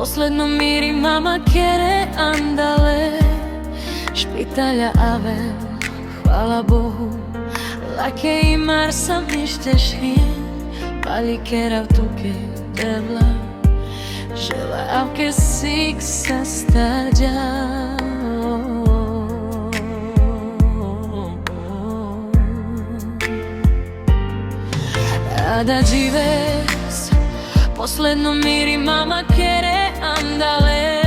Posledno miri mama quiere andale, špitalja Avel, hvala Bohu. Lake imar sam isteşhin, palikera tuke devla, žela avke sik sa starđa. Da žives, posledno miri mama quiere andale,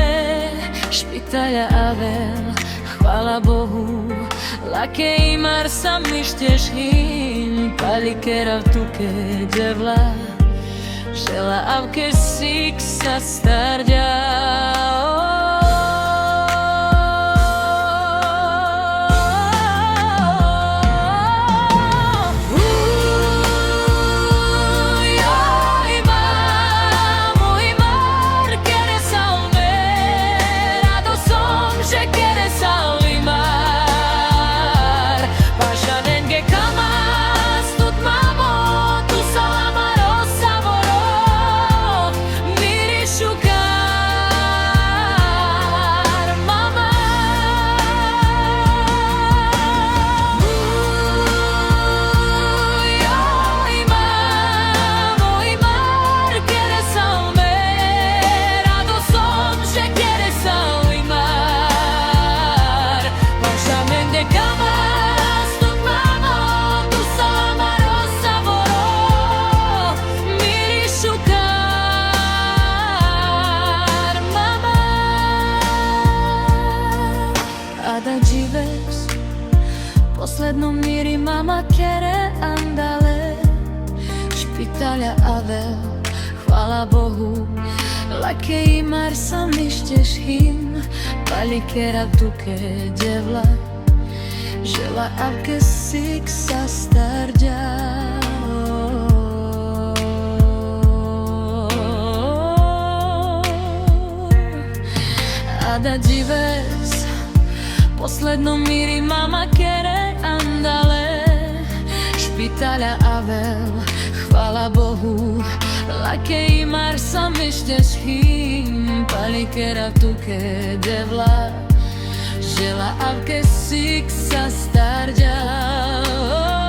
špitalja Avel, hvala Bohu. Lake imar sam isteşhin, palikera tuke devla, žela avke sik sa starđa. Da žives, posledno miri mama quiere andale, špitalja Avel, hvala Bohu. Lake imar sam isteşhin, palikera tuke devla, žela avke sik sa starđa. Da žives, posledno miri mama quiere andale, špitalja Avel, hvala Bohu. Lake imar sam isteşhin, palikera tuke devla, žela avke sik sa starđa.